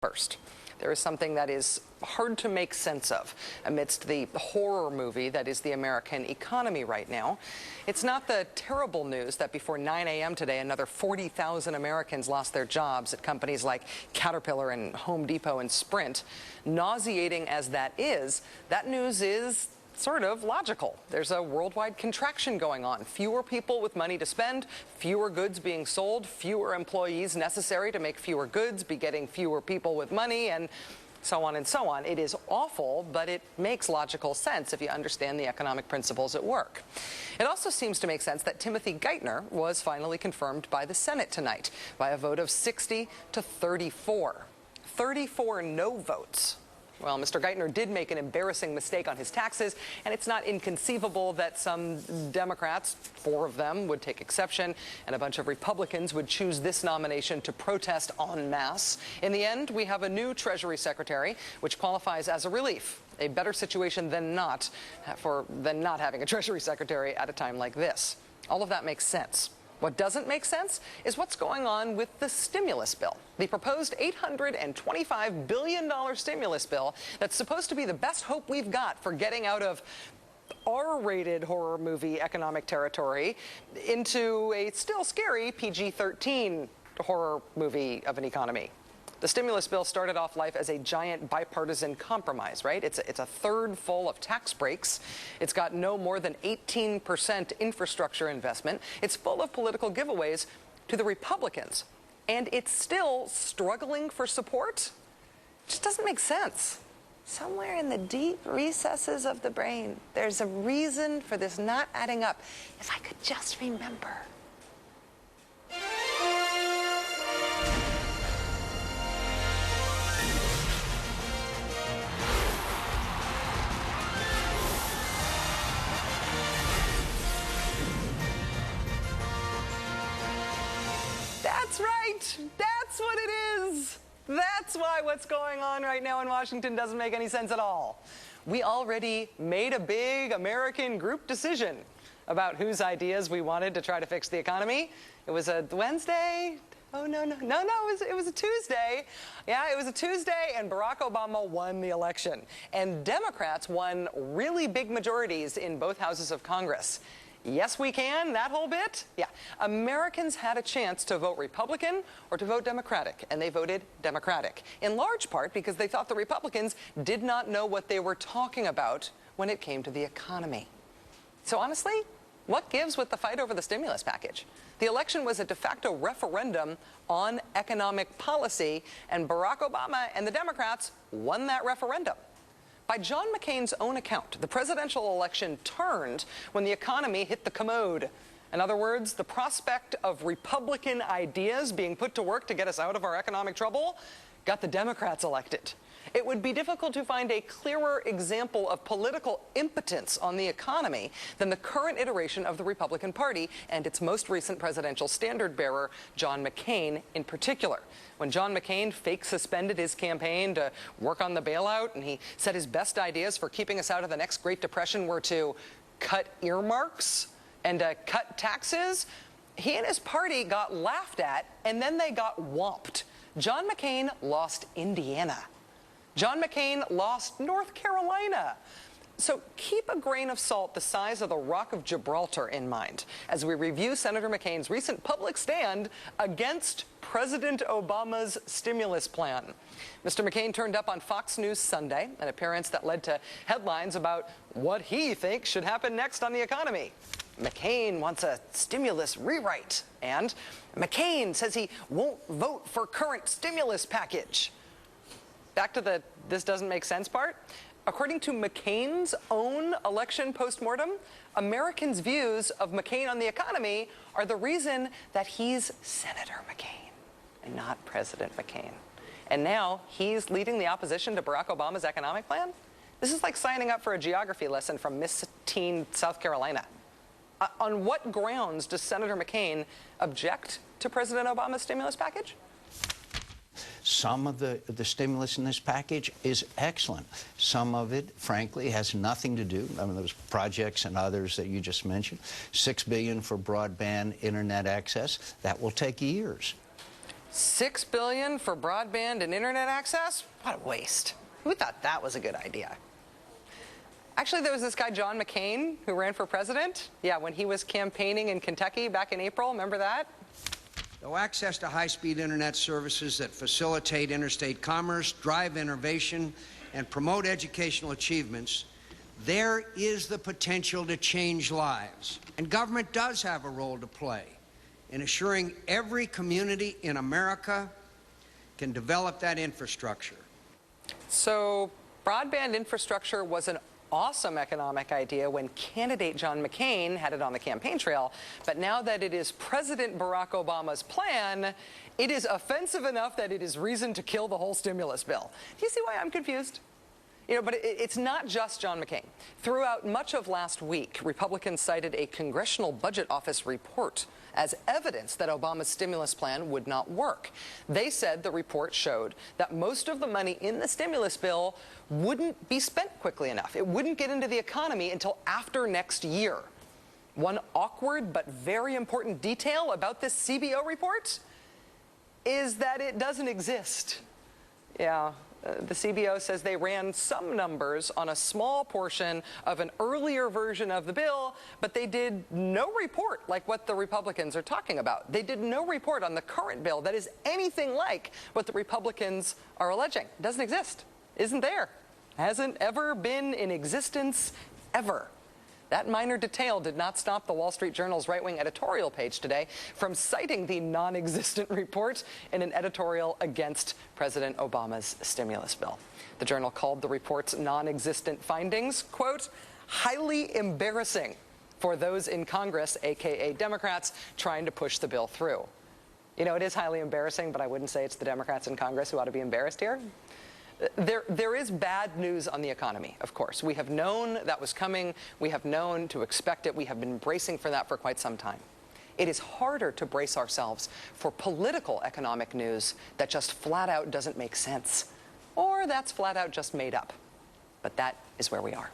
First, there is something that is hard to make sense of amidst the horror movie that is the American economy right now. It's not the terrible news that before 9 a.m. today, another 40,000 Americans lost their jobs at companies like Caterpillar and Home Depot and Sprint. Nauseating as that is, that news is sort of logical. There's a worldwide contraction going on. Fewer people with money to spend, fewer goods being sold, fewer employees necessary to make fewer goods, begetting fewer people with money, and so on and so on. It is awful, but it makes logical sense if you understand the economic principles at work. It also seems to make sense that Timothy Geithner was finally confirmed by the Senate tonight by a vote of 60 to 34. 34 no votes. Well, Mr. Geithner did make an embarrassing mistake on his taxes, and it's not inconceivable that some Democrats, 4 of them, would take exception, and a bunch of Republicans would choose this nomination to protest en masse. In the end, we have a new Treasury Secretary, which qualifies as a relief, a better situation than not having a Treasury Secretary at a time like this. All of that makes sense. What doesn't make sense is what's going on with the stimulus bill, the proposed $825 billion stimulus bill that's supposed to be the best hope we've got for getting out of R-rated horror movie economic territory into a still scary PG-13 horror movie of an economy. The stimulus bill started off life as a giant bipartisan compromise, right? It's a third full of tax breaks. It's got no more than 18% infrastructure investment. It's full of political giveaways to the Republicans. And it's still struggling for support? It just doesn't make sense. Somewhere in the deep recesses of the brain, there's a reason for this not adding up. If I could just remember. That's right. That's what it is. That's why what's going on right now in Washington doesn't make any sense at all. We already made a big American group decision about whose ideas we wanted to try to fix the economy. It was a Wednesday. Oh, no, it was a Tuesday. Yeah, it was a Tuesday, and Barack Obama won the election. And Democrats won really big majorities in both houses of Congress. Yes, we can, that whole bit? Yeah. Americans had a chance to vote Republican or to vote Democratic, and they voted Democratic, in large part because they thought the Republicans did not know what they were talking about when it came to the economy. So honestly, what gives with the fight over the stimulus package? The election was a de facto referendum on economic policy, and Barack Obama and the Democrats won that referendum. By John McCain's own account, the presidential election turned when the economy hit the commode. In other words, the prospect of Republican ideas being put to work to get us out of our economic trouble got the Democrats elected. It would be difficult to find a clearer example of political impotence on the economy than the current iteration of the Republican Party and its most recent presidential standard bearer, John McCain, in particular. When John McCain fake suspended his campaign to work on the bailout, and he said his best ideas for keeping us out of the next Great Depression were to cut earmarks and cut taxes, he and his party got laughed at, and then they got whomped. John McCain lost Indiana. John McCain lost North Carolina. So keep a grain of salt the size of the Rock of Gibraltar in mind as we review Senator McCain's recent public stand against President Obama's stimulus plan. Mr. McCain turned up on Fox News Sunday, an appearance that led to headlines about what he thinks should happen next on the economy. McCain wants a stimulus rewrite, and McCain says he won't vote for current stimulus package. Back to the this doesn't make sense part. According to McCain's own election postmortem, Americans' views of McCain on the economy are the reason that he's Senator McCain and not President McCain. And now he's leading the opposition to Barack Obama's economic plan? This is like signing up for a geography lesson from Miss Teen, South Carolina. On what grounds does Senator McCain object to President Obama's stimulus package? Some of the stimulus in this package is excellent. Some of it, frankly, has nothing to do. I mean, those projects and others that you just mentioned. $6 billion for broadband internet access. That will take years. $6 billion for broadband and internet access? What a waste. Who thought that was a good idea? Actually, there was this guy, John McCain, who ran for president. Yeah, when he was campaigning in Kentucky back in April. Remember that? Though access to high-speed internet services that facilitate interstate commerce, drive innovation, and promote educational achievements, there is the potential to change lives. And government does have a role to play in assuring every community in America can develop that infrastructure. So broadband infrastructure was an awesome economic idea when candidate John McCain had it on the campaign trail. But now that it is President Barack Obama's plan, it is offensive enough that it is reason to kill the whole stimulus bill. Do you see why I'm confused? You know, but it's not just John McCain. Throughout much of last week, Republicans cited a Congressional Budget Office report as evidence that Obama's stimulus plan would not work. They said the report showed that most of the money in the stimulus bill wouldn't be spent quickly enough. It wouldn't get into the economy until after next year. One awkward but very important detail about this CBO report is that it doesn't exist. Yeah. The CBO says they ran some numbers on a small portion of an earlier version of the bill, but they did no report like what the Republicans are talking about. They did no report on the current bill that is anything like what the Republicans are alleging. It doesn't exist. Isn't there. Hasn't ever been in existence ever. That minor detail did not stop the Wall Street Journal's right-wing editorial page today from citing the non-existent report in an editorial against President Obama's stimulus bill. The Journal called the report's non-existent findings, quote, highly embarrassing for those in Congress, aka Democrats, trying to push the bill through. You know, it is highly embarrassing, but I wouldn't say it's the Democrats in Congress who ought to be embarrassed here. There is bad news on the economy, of course. We have known that was coming. We have known to expect it. We have been bracing for that for quite some time. It is harder to brace ourselves for political economic news that just flat out doesn't make sense, or that's flat out just made up. But that is where we are.